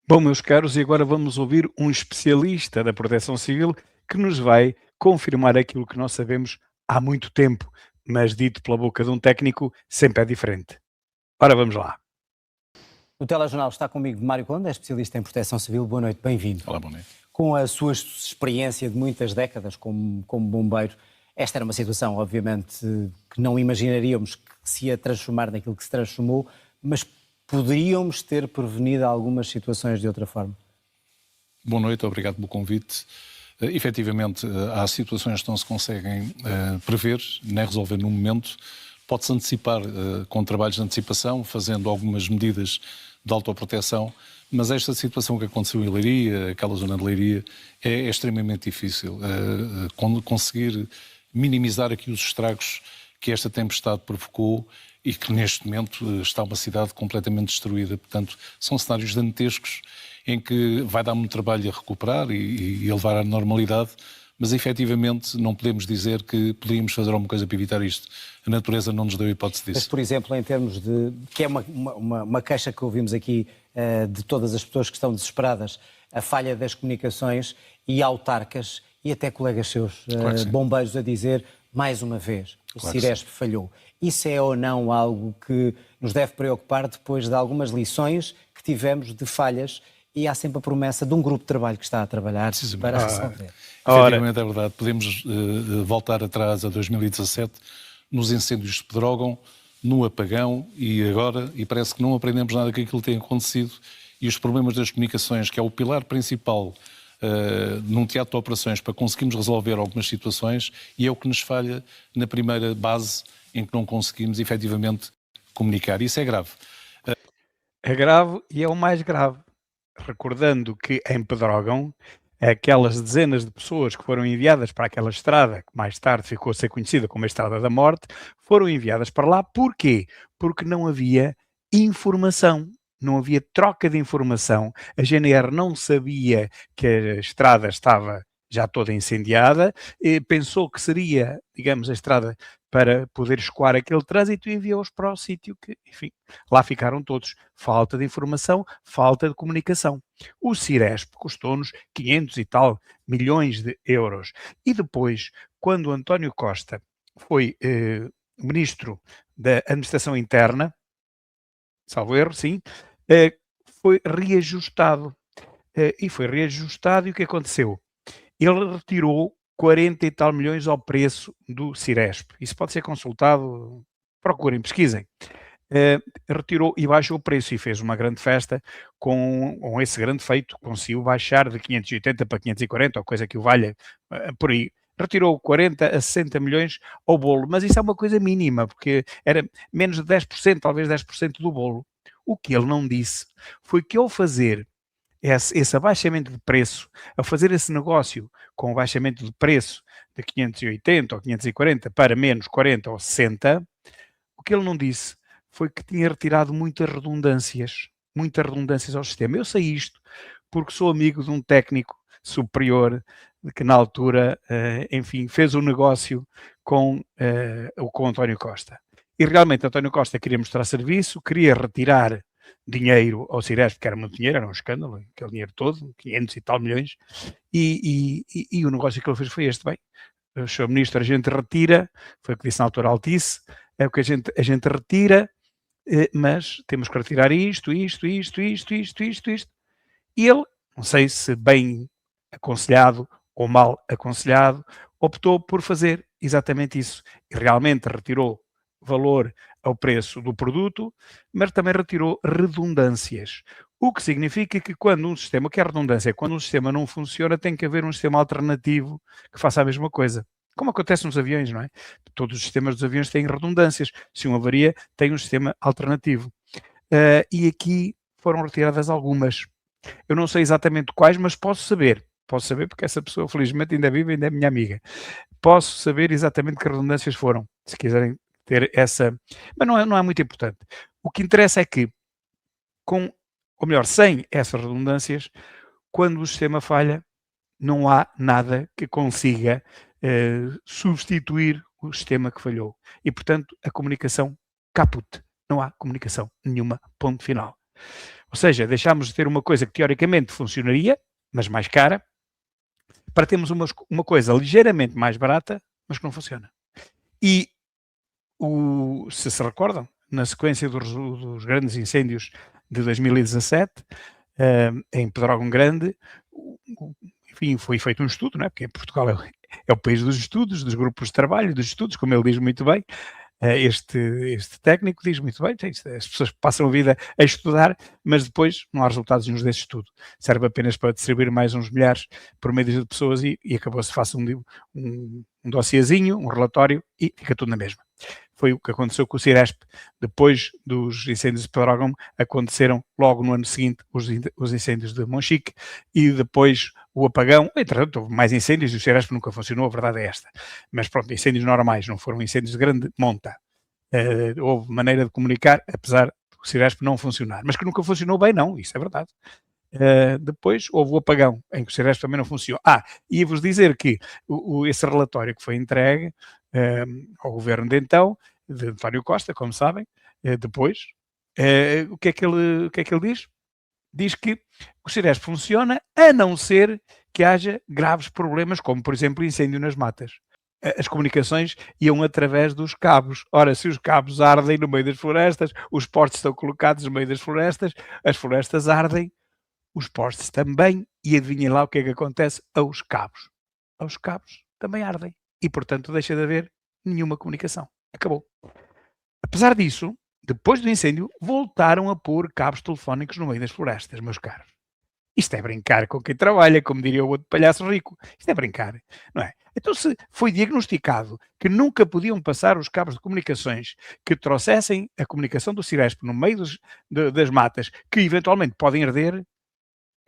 Bom, meus caros, e agora vamos ouvir um especialista da Proteção Civil que nos vai confirmar aquilo que nós sabemos há muito tempo, mas dito pela boca de um técnico sempre é diferente. Ora, vamos lá. O telejornal está comigo Mário Conde, é especialista em proteção civil. Boa noite, bem-vindo. Olá, boa noite. Com a sua experiência de muitas décadas como bombeiro, esta era uma situação, obviamente, que não imaginaríamos que se ia transformar naquilo que se transformou, mas poderíamos ter prevenido algumas situações de outra forma. Boa noite, obrigado pelo convite. Efetivamente, há situações que não se conseguem prever, nem resolver no momento. Pode-se antecipar com trabalhos de antecipação, fazendo algumas medidas de autoproteção, mas esta situação que aconteceu em Leiria, aquela zona de Leiria, é extremamente difícil. Conseguir minimizar aqui os estragos que esta tempestade provocou e que neste momento está uma cidade completamente destruída. Portanto, são cenários dantescos em que vai dar muito trabalho a recuperar e a levar à normalidade, mas efetivamente não podemos dizer que podíamos fazer alguma coisa para evitar isto. A natureza não nos deu hipótese disso. Mas, por exemplo, em termos de... que é uma queixa que ouvimos aqui de todas as pessoas que estão desesperadas, a falha das comunicações e autarcas e até colegas seus, Claro bombeiros, a dizer, mais uma vez, o Claro Ciresp falhou. Isso é ou não algo que nos deve preocupar depois de algumas lições que tivemos de falhas e há sempre a promessa de um grupo de trabalho que está a trabalhar para resolver? Efetivamente é verdade. Podemos voltar atrás a 2017, nos incêndios de Pedrógão, no apagão e agora, e parece que não aprendemos nada que aquilo tem acontecido e os problemas das comunicações, que é o pilar principal num teatro de operações para conseguirmos resolver algumas situações, e é o que nos falha na primeira base em que não conseguimos efetivamente comunicar. Isso é grave. É grave e é o mais grave. Recordando que em Pedrógão, aquelas dezenas de pessoas que foram enviadas para aquela estrada, que mais tarde ficou a ser conhecida como a Estrada da Morte, foram enviadas para lá. Porquê? Porque não havia informação. Não havia troca de informação. A GNR não sabia que a estrada estava já toda incendiada, e pensou que seria, digamos, a estrada para poder escoar aquele trânsito e enviou-os para o sítio que, enfim, lá ficaram todos. Falta de informação, falta de comunicação. O Ciresp custou-nos 500 e tal milhões de euros. E depois, quando António Costa foi ministro da Administração Interna, salvo erro, sim, foi reajustado. E foi reajustado e o que aconteceu? Ele retirou 40 e tal milhões ao preço do Ciresp. Isso pode ser consultado, procurem, pesquisem. Retirou e baixou o preço e fez uma grande festa com esse grande feito, conseguiu baixar de 580 para 540, ou coisa que o valha, por aí. Retirou 40 a 60 milhões ao bolo, mas isso é uma coisa mínima, porque era menos de 10%, talvez 10% do bolo. O que ele não disse foi que ao fazer esse abaixamento de preço, a fazer esse negócio com o abaixamento de preço de 580 ou 540 para menos 40 ou 60, o que ele não disse foi que tinha retirado muitas redundâncias ao sistema. Eu sei isto porque sou amigo de um técnico superior que na altura, enfim, fez um negócio com o António Costa. E realmente António Costa queria mostrar serviço, queria retirar dinheiro ao Ciresp, que era muito dinheiro, era um escândalo, aquele dinheiro todo, 500 e tal milhões, e o negócio que ele fez foi este, bem, o Sr. Ministro, a gente retira, foi o que disse na altura Altice, é o que a gente retira, mas temos que retirar isto. E ele, não sei se bem aconselhado ou mal aconselhado, optou por fazer exatamente isso. E realmente retirou valor ao preço do produto, mas também retirou redundâncias. O que significa que quando um sistema, que é redundância, quando um sistema não funciona, tem que haver um sistema alternativo que faça a mesma coisa. Como acontece nos aviões, não é? Todos os sistemas dos aviões têm redundâncias. Se uma avaria, tem um sistema alternativo. E aqui foram retiradas algumas. Eu não sei exatamente quais, mas posso saber porque essa pessoa felizmente ainda vive, ainda é minha amiga. Posso saber exatamente que redundâncias foram, se quiserem ter essa, mas não é muito importante. O que interessa é que ou melhor, sem essas redundâncias, quando o sistema falha, não há nada que consiga substituir o sistema que falhou. E, portanto, a comunicação caput. Não há comunicação nenhuma, ponto final. Ou seja, deixámos de ter uma coisa que teoricamente funcionaria, mas mais cara, para termos uma coisa ligeiramente mais barata, mas que não funciona. E, se recordam, na sequência dos grandes incêndios de 2017, em Pedrógão Grande, enfim, foi feito um estudo, não é? Porque Portugal é o país dos estudos, dos grupos de trabalho, dos estudos, como ele diz muito bem. Este técnico diz muito bem, as pessoas passam a vida a estudar, mas depois não há resultados nenhum desse estudo. Serve apenas para distribuir mais uns milhares por meio de pessoas e acabou-se, faça um dossiezinho, um relatório e fica tudo na mesma. Foi o que aconteceu com o Ciresp. Depois dos incêndios de Pedrógão, aconteceram logo no ano seguinte os incêndios de Monchique e depois o apagão. Entretanto, houve mais incêndios e o Ciresp nunca funcionou, a verdade é esta. Mas pronto, incêndios normais, não foram incêndios de grande monta. Houve maneira de comunicar, apesar do Ciresp não funcionar. Mas que nunca funcionou bem, não, isso é verdade. Depois houve o apagão, em que o Ciresp também não funcionou. E vos dizer que esse relatório que foi entregue ao governo de então, de António Costa, como sabem, depois, o que é que ele diz? Diz que o Ciresp funciona a não ser que haja graves problemas, como, por exemplo, incêndio nas matas. As comunicações iam através dos cabos. Ora, se os cabos ardem no meio das florestas, os postes estão colocados no meio das florestas, as florestas ardem, os postes também, e adivinhem lá o que é que acontece aos cabos. Aos cabos também ardem. E, portanto, deixa de haver nenhuma comunicação. Acabou. Apesar disso, depois do incêndio, voltaram a pôr cabos telefónicos no meio das florestas, meus caros. Isto é brincar com quem trabalha, como diria o outro palhaço rico. Isto é brincar, não é? Então, se foi diagnosticado que nunca podiam passar os cabos de comunicações que trouxessem a comunicação do Ciresp no meio das matas, que eventualmente podem arder,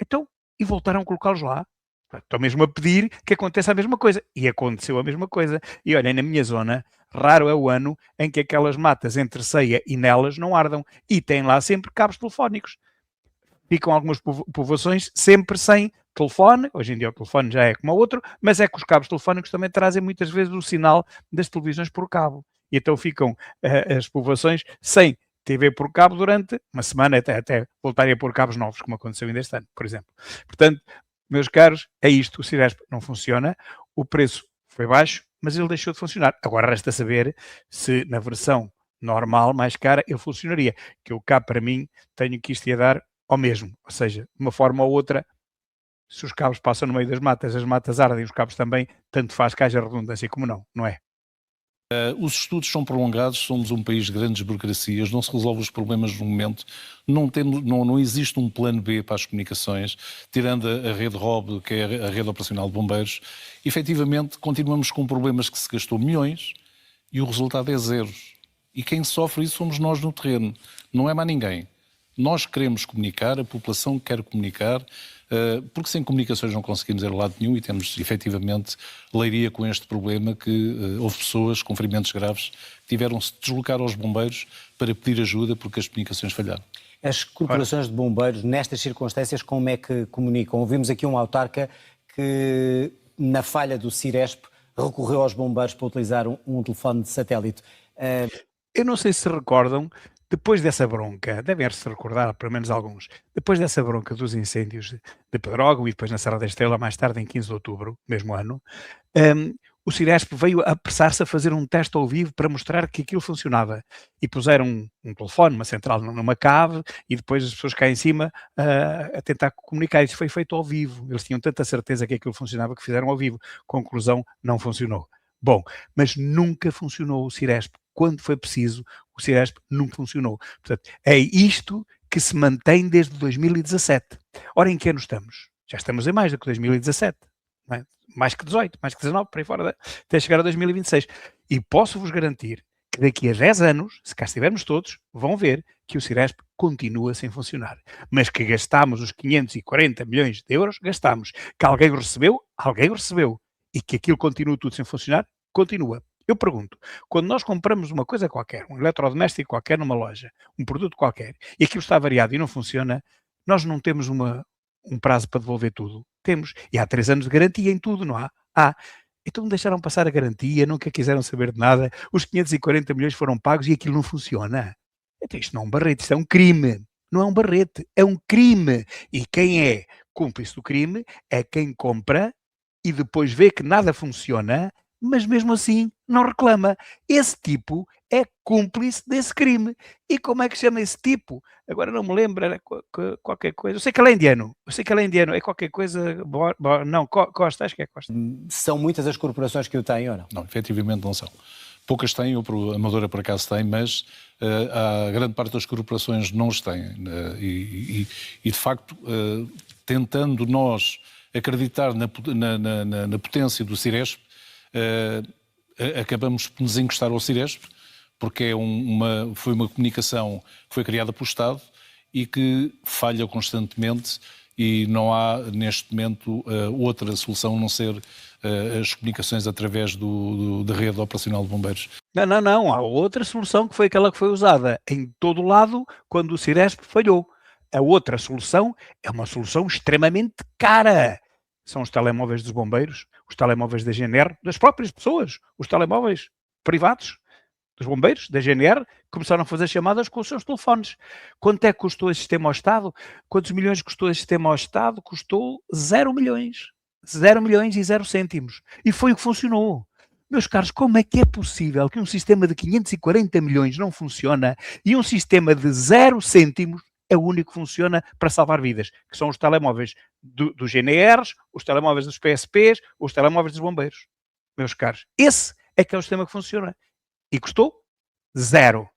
então, e voltaram a colocá-los lá. Estão mesmo a pedir que aconteça a mesma coisa. E aconteceu a mesma coisa. E olhem, na minha zona, raro é o ano em que aquelas matas entre Ceia e Nelas não ardam. E têm lá sempre cabos telefónicos. Ficam algumas povoações sempre sem telefone. Hoje em dia o telefone já é como o outro, mas é que os cabos telefónicos também trazem muitas vezes o sinal das televisões por cabo. E então ficam as povoações sem TV por cabo durante uma semana até voltarem a pôr cabos novos, como aconteceu ainda este ano, por exemplo. Portanto, meus caros, é isto. O Ciresp não funciona, o preço foi baixo, mas ele deixou de funcionar. Agora resta saber se na versão normal, mais cara, ele funcionaria. Que eu cá, para mim, tenho que isto ia dar ao mesmo. Ou seja, de uma forma ou outra, se os cabos passam no meio das matas, as matas ardem, os cabos também, tanto faz que haja redundância como não é? Os estudos são prolongados, somos um país de grandes burocracias, não se resolve os problemas no momento, não existe um plano B para as comunicações, tirando a rede ROB, que é a rede operacional de bombeiros. Efetivamente, continuamos com problemas que se gastou milhões e o resultado é zero. E quem sofre isso somos nós no terreno, não é mais ninguém. Nós queremos comunicar, a população quer comunicar, porque sem comunicações não conseguimos ir a lado nenhum e temos, efetivamente, Leiria com este problema que houve pessoas com ferimentos graves que tiveram-se de deslocar aos bombeiros para pedir ajuda porque as comunicações falharam. As corporações de bombeiros, nestas circunstâncias, como é que comunicam? Ouvimos aqui um autarca que, na falha do Ciresp, recorreu aos bombeiros para utilizar um telefone de satélite. Eu não sei se recordam, depois dessa bronca, devem se recordar, pelo menos alguns, depois dessa bronca dos incêndios de Pedrógão e depois na Serra da Estrela, mais tarde em 15 de outubro, mesmo ano, o Ciresp veio a apressar-se a fazer um teste ao vivo para mostrar que aquilo funcionava. E puseram um telefone, uma central numa cave, e depois as pessoas cá em cima a tentar comunicar. Isso foi feito ao vivo. Eles tinham tanta certeza que aquilo funcionava que fizeram ao vivo. Conclusão, não funcionou. Bom, mas nunca funcionou o Ciresp. Quando foi preciso, o Ciresp nunca funcionou. Portanto, é isto que se mantém desde 2017. Ora, em que ano estamos? Já estamos em mais do que 2017. Não é? Mais que 18, mais que 19, por aí fora, até chegar a 2026. E posso-vos garantir que daqui a 10 anos, se cá estivermos todos, vão ver que o Ciresp continua sem funcionar. Mas que gastámos os 540 milhões de euros, gastámos. Que alguém o recebeu, alguém o recebeu. E que aquilo continua tudo sem funcionar, continua. Eu pergunto, quando nós compramos uma coisa qualquer, um eletrodoméstico qualquer numa loja, um produto qualquer, e aquilo está variado e não funciona, nós não temos um prazo para devolver tudo. Temos. E há 3 anos de garantia em tudo, não há? Então deixaram passar a garantia, nunca quiseram saber de nada, os 540 milhões foram pagos e aquilo não funciona. Então isto não é um barrete, isto é um crime. não é um barrete, é um crime. E quem é cúmplice do crime é quem compra e depois vê que nada funciona, mas mesmo assim não reclama. Esse tipo é cúmplice desse crime. E como é que chama esse tipo? Agora não me lembro, era qualquer coisa. Eu sei que ele é indiano. É qualquer coisa. Não, Costa, acho que é Costa. São muitas as corporações que o têm ou não? Não, efetivamente não são. Poucas têm, a Amadora por acaso tem, mas a grande parte das corporações não os têm. E de facto, tentando nós acreditar na potência do Ciresp, acabamos por nos encostar ao Ciresp, porque foi uma comunicação que foi criada pelo Estado e que falha constantemente e não há, neste momento, outra solução a não ser as comunicações através da rede operacional de bombeiros. Não. Há outra solução que foi aquela que foi usada em todo o lado quando o Ciresp falhou. A outra solução é uma solução extremamente cara. São os telemóveis dos bombeiros, os telemóveis da GNR, das próprias pessoas, os telemóveis privados dos bombeiros, da GNR, começaram a fazer chamadas com os seus telefones. Quanto é que custou esse sistema ao Estado? Quantos milhões custou esse sistema ao Estado? Custou 0 milhões. 0 milhões e 0 cêntimos. E foi o que funcionou. Meus caros, como é que é possível que um sistema de 540 milhões não funciona e um sistema de 0 cêntimos é o único que funciona para salvar vidas, que são os telemóveis dos GNRs, os telemóveis dos PSPs, os telemóveis dos bombeiros. Meus caros, esse é que é o sistema que funciona. E custou 0.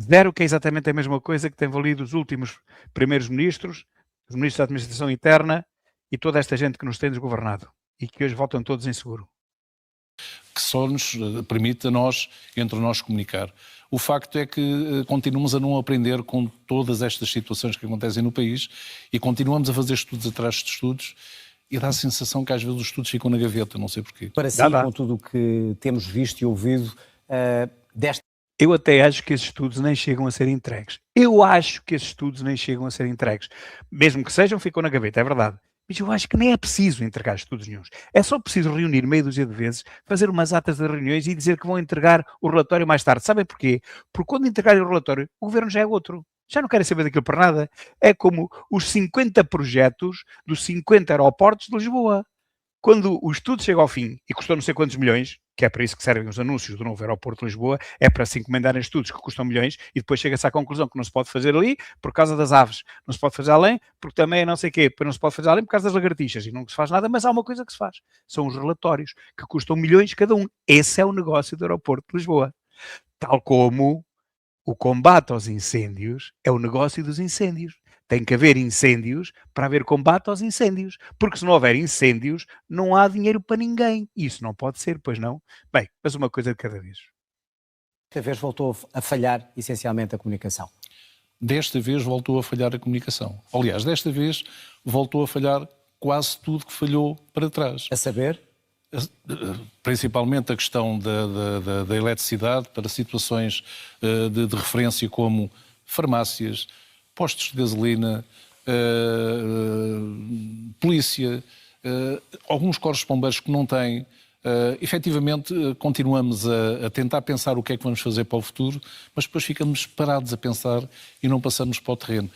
0, que é exatamente a mesma coisa que tem valido os últimos primeiros ministros, os ministros da administração interna e toda esta gente que nos tem desgovernado e que hoje voltam todos em seguro. Que só nos permite entre nós comunicar. O facto é que continuamos a não aprender com todas estas situações que acontecem no país e continuamos a fazer estudos atrás de estudos e dá a sensação que às vezes os estudos ficam na gaveta, não sei porquê. Para si, com tudo o que temos visto e ouvido, Eu até acho que esses estudos nem chegam a ser entregues. Mesmo que sejam, ficam na gaveta, é verdade. Mas eu acho que nem é preciso entregar estudos nenhuns. É só preciso reunir meia dúzia de vezes, fazer umas atas de reuniões e dizer que vão entregar o relatório mais tarde. Sabem porquê? Porque quando entregarem o relatório, o governo já é outro. Já não querem saber daquilo para nada. É como os 50 projetos dos 50 aeroportos de Lisboa. Quando o estudo chega ao fim e custou não sei quantos milhões, que é para isso que servem os anúncios do novo aeroporto de Lisboa, é para se encomendarem estudos que custam milhões e depois chega-se à conclusão que não se pode fazer ali por causa das aves, não se pode fazer além porque também é não sei o quê, depois não se pode fazer além por causa das lagartixas e não se faz nada, mas há uma coisa que se faz, são os relatórios, que custam milhões cada um. Esse é o negócio do aeroporto de Lisboa. Tal como o combate aos incêndios é o negócio dos incêndios. Tem que haver incêndios para haver combate aos incêndios. Porque se não houver incêndios, não há dinheiro para ninguém. Isso não pode ser, pois não? Bem, mas uma coisa de cada vez. Desta vez voltou a falhar essencialmente a comunicação. Desta vez voltou a falhar a comunicação. Aliás, desta vez voltou a falhar quase tudo que falhou para trás. A saber? Principalmente a questão da eletricidade para situações de referência como farmácias, postos de gasolina, polícia, alguns corpos de bombeiros que não têm. Efetivamente, continuamos a tentar pensar o que é que vamos fazer para o futuro, mas depois ficamos parados a pensar e não passamos para o terreno.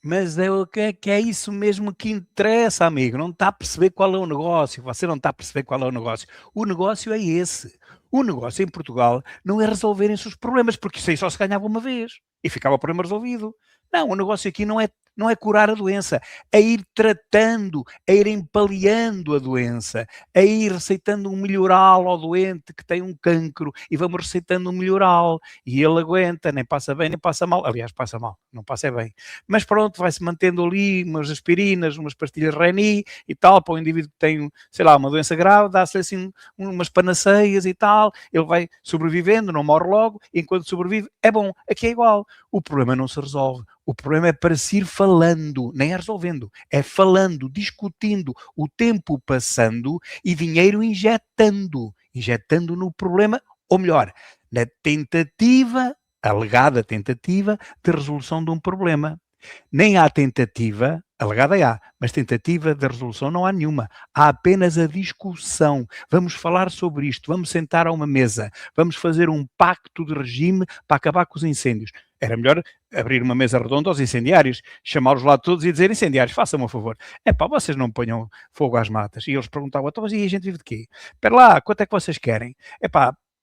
Mas é o que é isso mesmo que interessa, amigo. Não está a perceber qual é o negócio. Você não está a perceber qual é o negócio. O negócio é esse. O negócio em Portugal não é resolverem-se os problemas, porque isso aí só se ganhava uma vez e ficava o problema resolvido. Não, o negócio aqui não é curar a doença, é ir tratando, é ir empaleando a doença, é ir receitando um melhoral ao doente que tem um cancro e vamos receitando um melhoral e ele aguenta, nem passa bem, nem passa mal. Aliás, passa mal, não passa bem. Mas pronto, vai-se mantendo ali umas aspirinas, umas pastilhas Reni e tal, para o indivíduo que tem, sei lá, uma doença grave, dá-se assim umas panaceias e tal, ele vai sobrevivendo, não morre logo, e enquanto sobrevive, é bom, aqui é igual. O problema não se resolve. O problema é para se ir falando, nem é resolvendo, é falando, discutindo, o tempo passando e dinheiro injetando no problema, ou melhor, na tentativa, alegada tentativa, de resolução de um problema. Nem há tentativa, alegada há, mas tentativa de resolução não há nenhuma. Há apenas a discussão. Vamos falar sobre isto, vamos sentar a uma mesa, vamos fazer um pacto de regime para acabar com os incêndios. Era melhor abrir uma mesa redonda aos incendiários, chamá-los lá todos e dizer: incendiários, façam-me um favor. Vocês não ponham fogo às matas. E eles perguntavam: então, mas e a gente vive de quê? Espera lá, quanto é que vocês querem?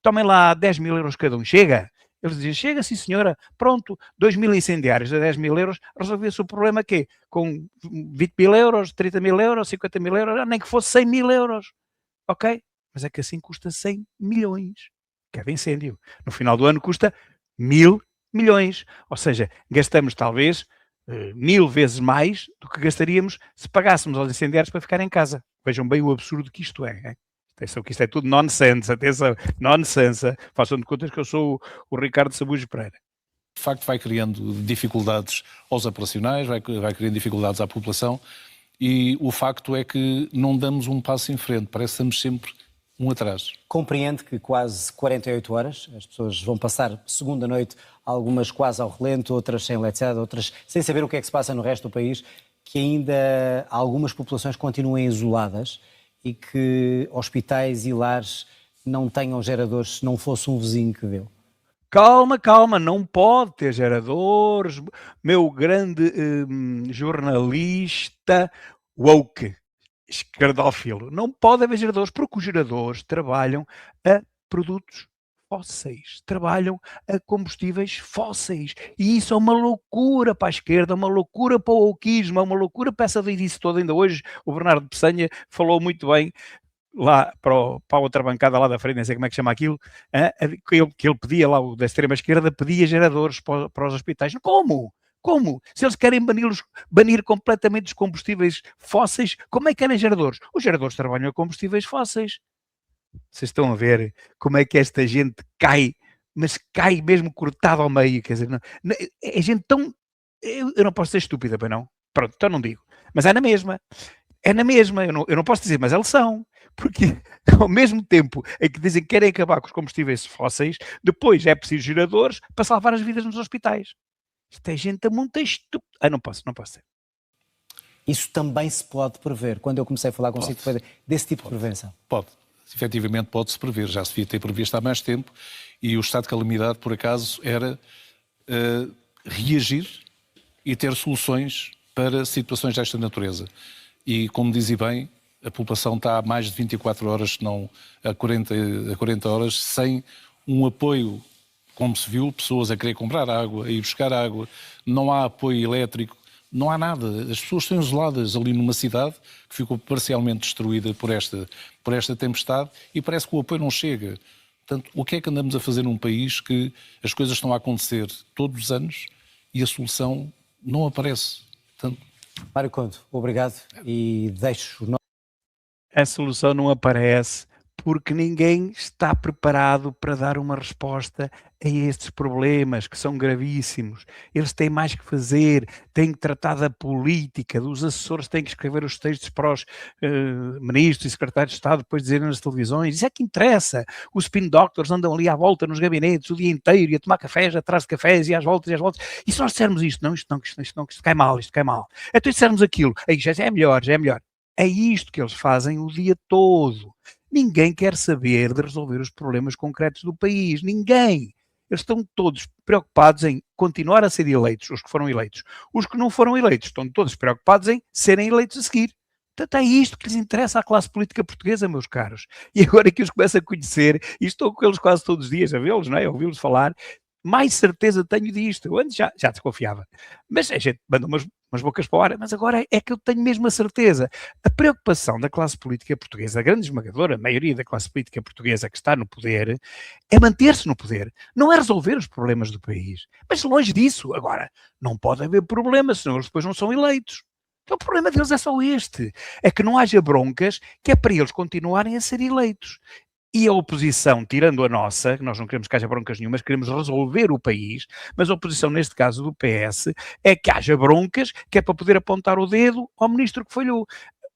Tomem lá 10.000 euros cada um, chega? Eles diziam: chega, sim senhora, pronto, 2.000 incendiários a 10.000 euros, resolvia-se o problema quê? Com 20.000 euros, 30.000 euros, 50.000 euros, nem que fosse 100.000 euros, ok? Mas é que assim custa 100 milhões, cada incêndio. No final do ano custa 1.000 milhões, ou seja, gastamos talvez 1.000 vezes mais do que gastaríamos se pagássemos aos incendiários para ficar em casa. Vejam bem o absurdo que isto é. Atenção que isto é tudo nonsense, atenção, nonsense. Façam de contas que eu sou o Ricardo Sabujo Pereira. De facto vai criando dificuldades aos operacionais, vai criando dificuldades à população e o facto é que não damos um passo em frente, parece que estamos sempre um atrás. Compreende que quase 48 horas, as pessoas vão passar segunda noite, algumas quase ao relento, outras sem eletricidade, outras sem saber o que é que se passa no resto do país, que ainda algumas populações continuem isoladas e que hospitais e lares não tenham geradores se não fosse um vizinho que deu? Calma, não pode ter geradores, meu grande jornalista woke, esquerdófilo. Não pode haver geradores, porque os geradores trabalham a produtos fósseis, trabalham a combustíveis fósseis. E isso é uma loucura para a esquerda, uma loucura para o wokeismo, é uma loucura para essa doidice toda. Ainda hoje o Bernardo Pessanha falou muito bem lá para a outra bancada lá da frente, não sei como é que chama aquilo, que ele pedia lá, o da extrema-esquerda, pedia geradores para os hospitais. Como? Como? Se eles querem banir completamente os combustíveis fósseis, como é que querem geradores? Os geradores trabalham a combustíveis fósseis. Vocês estão a ver como é que esta gente cai, mas cai mesmo cortado ao meio, quer dizer, é gente tão... Eu não posso ser estúpida, para não? Pronto, então não digo. Mas é na mesma, eu não posso dizer, mas eles são. Porque ao mesmo tempo em que dizem que querem acabar com os combustíveis fósseis, depois é preciso geradores para salvar as vidas nos hospitais. Isto é gente muito estúpida. Não posso ser. Isso também se pode prever. Quando eu comecei a falar consigo, foi desse tipo de prevenção. Pode. Efetivamente pode-se prever. Já se devia ter previsto há mais tempo e o estado de calamidade, por acaso, era reagir e ter soluções para situações desta natureza. E, como dizia bem, a população está há mais de 24 horas, se não a 40 horas, sem um apoio, como se viu, pessoas a querer comprar água, a ir buscar água, não há apoio elétrico, não há nada. As pessoas estão isoladas ali numa cidade que ficou parcialmente destruída por esta tempestade e parece que o apoio não chega. Portanto, o que é que andamos a fazer num país que as coisas estão a acontecer todos os anos e a solução não aparece? Portanto... Mário Conde, obrigado e deixo... A solução não aparece porque ninguém está preparado para dar uma resposta a estes problemas que são gravíssimos. Eles têm mais que fazer, têm que tratar da política, dos assessores têm que escrever os textos para os ministros e secretários de Estado, depois dizerem nas televisões. Isso é que interessa. Os spin doctors andam ali à volta nos gabinetes o dia inteiro e a tomar cafés, atrás de cafés e às voltas e às voltas. E se nós dissermos isto cai mal, isto cai mal. Então dissermos aquilo, já é melhor. É isto que eles fazem o dia todo. Ninguém quer saber de resolver os problemas concretos do país. Ninguém. Eles estão todos preocupados em continuar a ser eleitos, os que foram eleitos. Os que não foram eleitos estão todos preocupados em serem eleitos a seguir. Portanto, é isto que lhes interessa à classe política portuguesa, meus caros. E agora que os começo a conhecer, e estou com eles quase todos os dias a vê-los, não é? A ouvi-los falar, mais certeza tenho disto. Eu antes já desconfiava. Mas a gente manda umas bocas para o ar, mas agora é que eu tenho mesmo a certeza. A preocupação da classe política portuguesa, a grande esmagadora maioria da classe política portuguesa que está no poder, é manter-se no poder, não é resolver os problemas do país. Mas longe disso, agora, não pode haver problemas, senão eles depois não são eleitos. Então, o problema deles é só este, é que não haja broncas, que é para eles continuarem a ser eleitos. E a oposição, tirando a nossa, que nós não queremos que haja broncas nenhumas, queremos resolver o país, mas a oposição, neste caso do PS, é que haja broncas, que é para poder apontar o dedo ao ministro que falhou.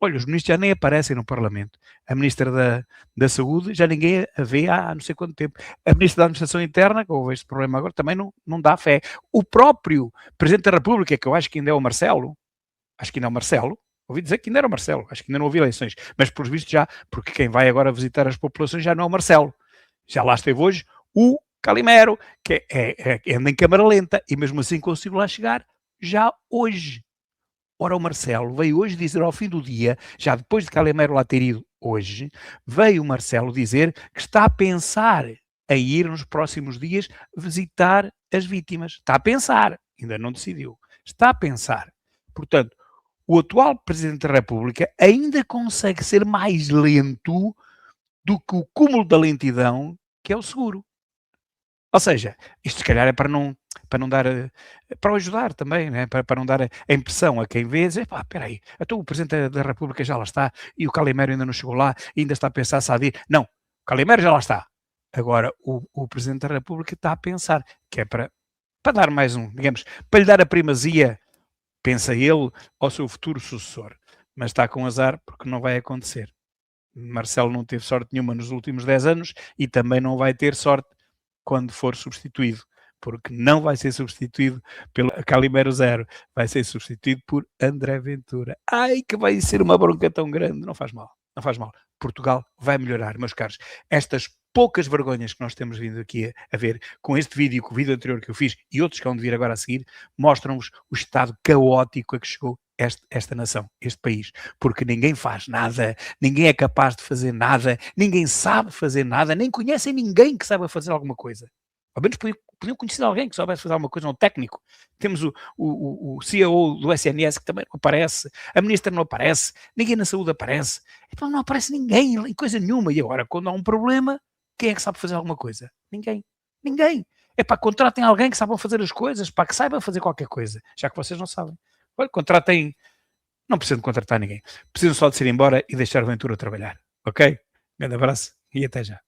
Olha, os ministros já nem aparecem no Parlamento. A ministra da Saúde, já ninguém a vê há não sei quanto tempo. A ministra da Administração Interna, que houve este problema agora, também não dá fé. O próprio Presidente da República, que eu acho que ainda é o Marcelo, ouvi dizer que ainda era o Marcelo, acho que ainda não houve eleições, mas por visto já, porque quem vai agora visitar as populações já não é o Marcelo, já lá esteve hoje o Calimero, que anda em câmara lenta, e mesmo assim consigo lá chegar já hoje. Ora, o Marcelo veio hoje dizer ao fim do dia, já depois de Calimero lá ter ido hoje, veio o Marcelo dizer que está a pensar em ir nos próximos dias visitar as vítimas. Está a pensar, ainda não decidiu. Está a pensar. Portanto, o atual Presidente da República ainda consegue ser mais lento do que o cúmulo da lentidão que é o seguro. Ou seja, isto se calhar é para não dar, para o ajudar também, né? Para não dar a impressão a quem vê, dizer, pá, espera aí, então o Presidente da República já lá está e o Calimero ainda não chegou lá e ainda está a pensar se há de ir. Não, o Calimero já lá está. Agora, o Presidente da República está a pensar, que é para dar mais digamos, para lhe dar a primazia, pensa ele, ao seu futuro sucessor. Mas está com azar porque não vai acontecer. Marcelo não teve sorte nenhuma nos últimos 10 anos e também não vai ter sorte quando for substituído, porque não vai ser substituído pelo Calimero Zero, vai ser substituído por André Ventura. Ai, que vai ser uma bronca tão grande. Não faz mal, não faz mal. Portugal vai melhorar, meus caros. Estas poucas vergonhas que nós temos vindo aqui a ver com este vídeo, com o vídeo anterior que eu fiz e outros que vão vir agora a seguir, mostram-vos o estado caótico a que chegou esta nação, este país, porque ninguém faz nada, ninguém é capaz de fazer nada, ninguém sabe fazer nada, nem conhecem ninguém que saiba fazer alguma coisa. Ao menos podiam conhecer alguém que soubesse fazer alguma coisa, um técnico. Temos o CEO do SNS que também não aparece, a ministra não aparece, ninguém na saúde aparece, então não aparece ninguém em coisa nenhuma. E agora, quando há um problema, quem é que sabe fazer alguma coisa? Ninguém. Ninguém. É para contratem alguém que saiba fazer as coisas, para que saiba fazer qualquer coisa, já que vocês não sabem. Olha, contratem, não precisam de contratar ninguém. Precisam só de ir embora e deixar a Ventura trabalhar. Ok? Grande abraço e até já.